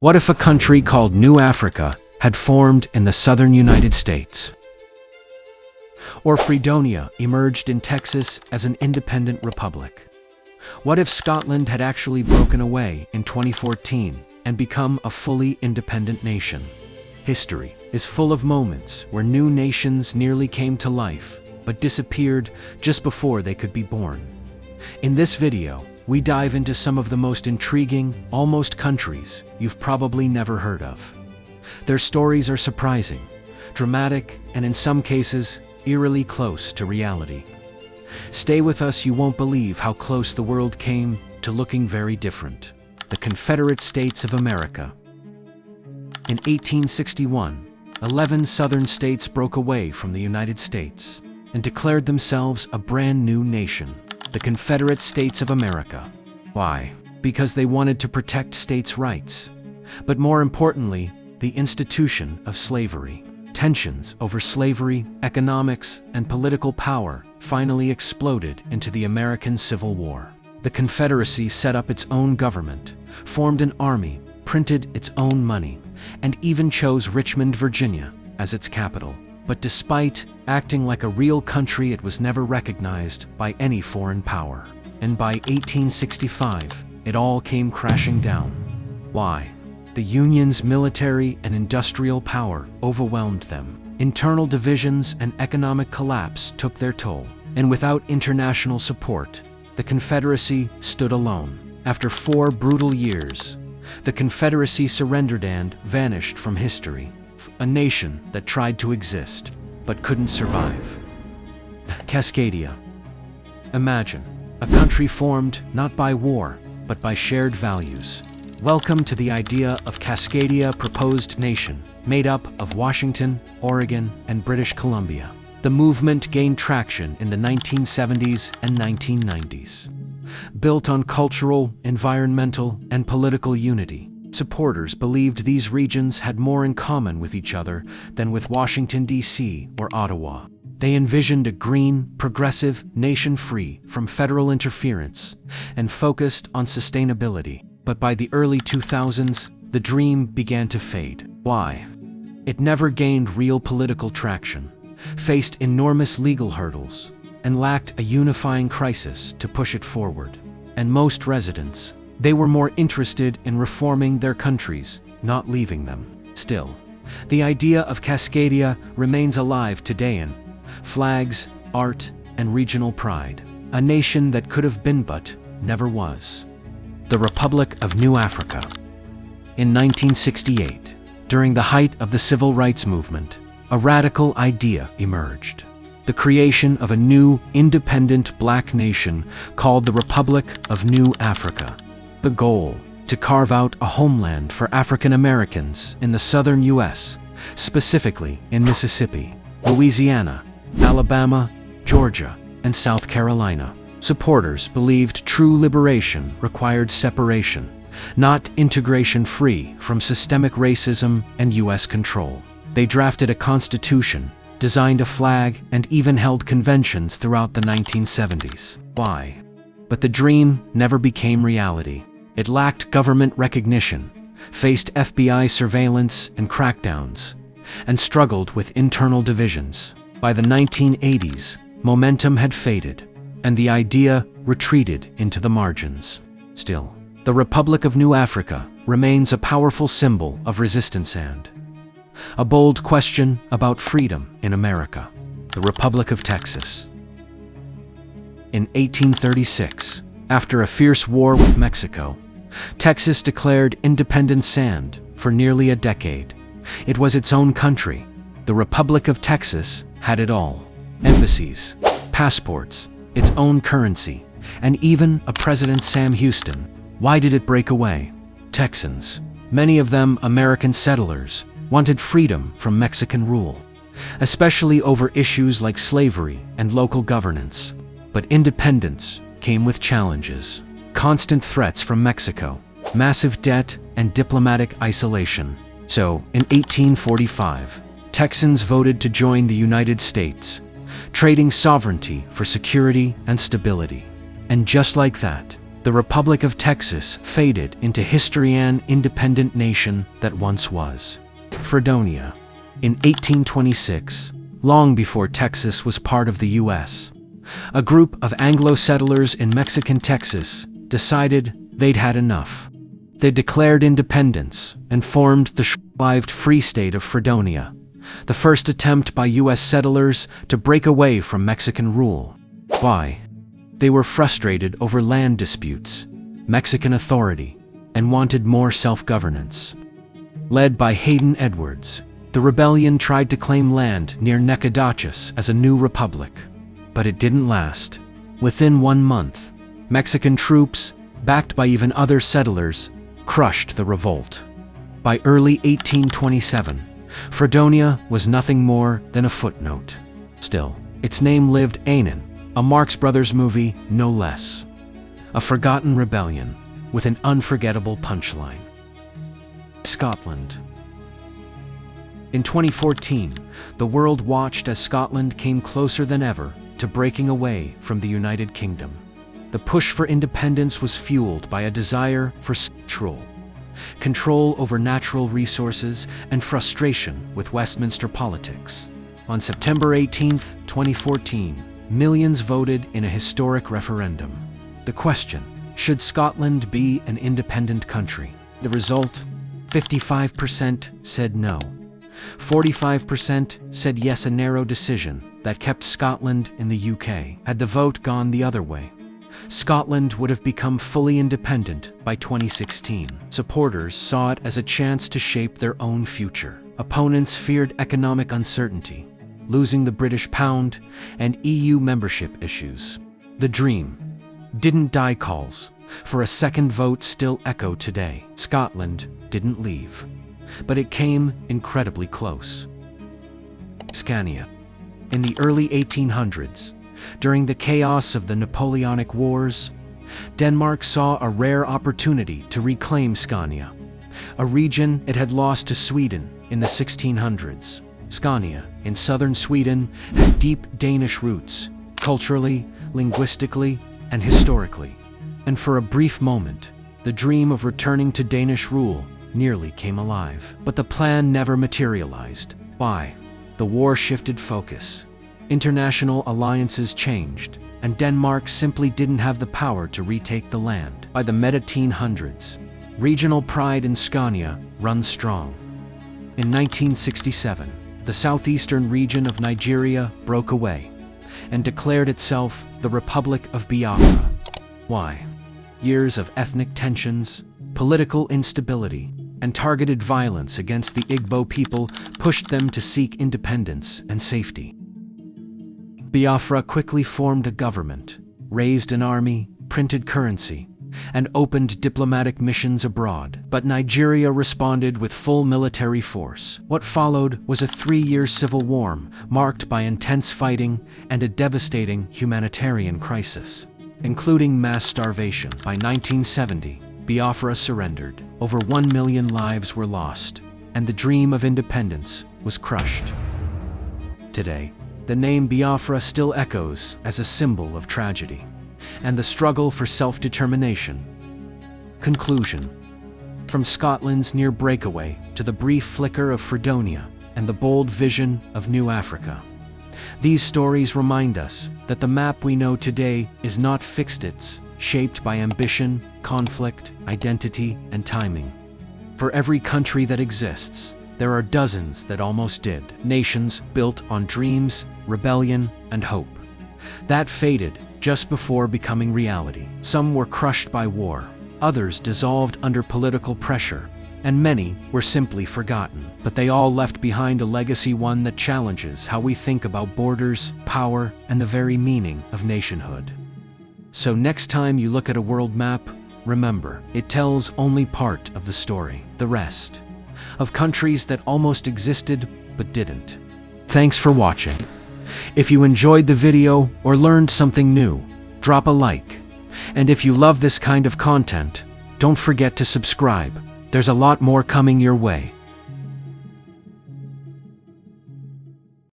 What if a country called New Africa had formed in the southern United States? Or Fredonia emerged in Texas as an independent republic? What if Scotland had actually broken away in 2014 and become a fully independent nation? History is full of moments where new nations nearly came to life, but disappeared just before they could be born. In this video, we dive into some of the most intriguing, almost countries you've probably never heard of. Their stories are surprising, dramatic, and in some cases, eerily close to reality. Stay with us, you won't believe how close the world came to looking very different. The Confederate States of America. In 1861, 11 southern states broke away from the United States and declared themselves a brand new nation, the Confederate States of America. Why? Because they wanted to protect states' rights, but more importantly, the institution of slavery. Tensions over slavery, economics, and political power finally exploded into the American Civil War. The Confederacy set up its own government, formed an army, printed its own money, and even chose Richmond, Virginia, as its capital. But despite acting like a real country, it was never recognized by any foreign power. And by 1865, it all came crashing down. Why? The Union's military and industrial power overwhelmed them. Internal divisions and economic collapse took their toll. And without international support, the Confederacy stood alone. After 4 brutal years, the Confederacy surrendered and vanished from history. A nation that tried to exist, but couldn't survive. CASCADIA. Imagine, a country formed not by war, but by shared values. Welcome to the idea of CASCADIA proposed nation, made up of Washington, Oregon, and British Columbia. The movement gained traction in the 1970s and 1990s. Built on cultural, environmental, and political unity, supporters believed these regions had more in common with each other than with Washington, D.C. or Ottawa. They envisioned a green, progressive nation free from federal interference and focused on sustainability. But by the early 2000s, the dream began to fade. Why? It never gained real political traction, faced enormous legal hurdles, and lacked a unifying crisis to push it forward. And most residents, they were more interested in reforming their countries, not leaving them. Still, the idea of CASCADIA remains alive today in flags, art, and regional pride. A nation that could have been but never was. The Republic of New Africa. In 1968, during the height of the Civil Rights Movement, a radical idea emerged. The creation of a new, independent black nation called the Republic of New Africa. The goal, to carve out a homeland for African Americans in the southern U.S., specifically in Mississippi, Louisiana, Alabama, Georgia, and South Carolina. Supporters believed true liberation required separation, not integration free from systemic racism and U.S. control. They drafted a constitution, designed a flag, and even held conventions throughout the 1970s. Why? But the dream never became reality. It lacked government recognition, faced FBI surveillance and crackdowns, and struggled with internal divisions. By the 1980s, momentum had faded, and the idea retreated into the margins. Still, the Republic of New Africa remains a powerful symbol of resistance and a bold question about freedom in America. The Republic of Texas. In 1836, after a fierce war with Mexico, Texas declared independence and, for nearly a decade, it was its own country. The Republic of Texas had it all. Embassies, passports, its own currency, and even a President Sam Houston. Why did it break away? Texans, many of them American settlers, wanted freedom from Mexican rule, especially over issues like slavery and local governance. But independence came with challenges. Constant threats from Mexico, massive debt, and diplomatic isolation. So, in 1845, Texans voted to join the United States, trading sovereignty for security and stability. And just like that, the Republic of Texas faded into history, an independent nation that once was. Fredonia. In 1826, long before Texas was part of the U.S., a group of Anglo settlers in Mexican Texas decided they'd had enough. They declared independence and formed the short-lived Free State of Fredonia, the first attempt by U.S. settlers to break away from Mexican rule. Why? They were frustrated over land disputes, Mexican authority, and wanted more self-governance. Led by Hayden Edwards, the rebellion tried to claim land near Nacogdoches as a new republic. But it didn't last. Within 1 month, Mexican troops, backed by even other settlers, crushed the revolt. By early 1827, Fredonia was nothing more than a footnote. Still, its name lived in a Marx Brothers movie, no less. A forgotten rebellion with an unforgettable punchline. Scotland. In 2014, the world watched as Scotland came closer than ever to breaking away from the United Kingdom. The push for independence was fueled by a desire for control over natural resources and frustration with Westminster politics. On September 18, 2014, millions voted in a historic referendum. The question, should Scotland be an independent country? The result, 55% said no. 45% said yes, a narrow decision that kept Scotland in the UK. Had the vote gone the other way, Scotland would have become fully independent by 2016. Supporters saw it as a chance to shape their own future. Opponents feared economic uncertainty, losing the British pound, and EU membership issues. The dream didn't die. Calls for a second vote still echo today. Scotland didn't leave, but it came incredibly close. SCANIA. In the early 1800s, during the chaos of the Napoleonic Wars, Denmark saw a rare opportunity to reclaim Scania, a region it had lost to Sweden in the 1600s. Scania, in southern Sweden, had deep Danish roots, culturally, linguistically, and historically. And for a brief moment, the dream of returning to Danish rule nearly came alive. But the plan never materialized. Why? The war shifted focus. International alliances changed, and Denmark simply didn't have the power to retake the land. By the mid-1800s, regional pride in Scania runs strong. In 1967, the southeastern region of Nigeria broke away and declared itself the Republic of Biafra. Why? Years of ethnic tensions, political instability, and targeted violence against the Igbo people pushed them to seek independence and safety. Biafra quickly formed a government, raised an army, printed currency, and opened diplomatic missions abroad. But Nigeria responded with full military force. What followed was a 3-year civil war marked by intense fighting and a devastating humanitarian crisis, including mass starvation. By 1970, Biafra surrendered. Over 1 million lives were lost, and the dream of independence was crushed. Today, the name Biafra still echoes as a symbol of tragedy and the struggle for self-determination. Conclusion. From Scotland's near breakaway to the brief flicker of Fredonia and the bold vision of New Africa, these stories remind us that the map we know today is not fixed. It's shaped by ambition, conflict, identity, and timing. For every country that exists, there are dozens that almost did. Nations built on dreams, rebellion, and hope that faded just before becoming reality. Some were crushed by war, others dissolved under political pressure, and many were simply forgotten. But they all left behind a legacy, one that challenges how we think about borders, power, and the very meaning of nationhood. So next time you look at a world map, remember, it tells only part of the story. The rest of countries that almost existed but didn't. Thanks for watching. If you enjoyed the video or learned something new, drop a like. And if you love this kind of content, don't forget to subscribe. There's a lot more coming your way.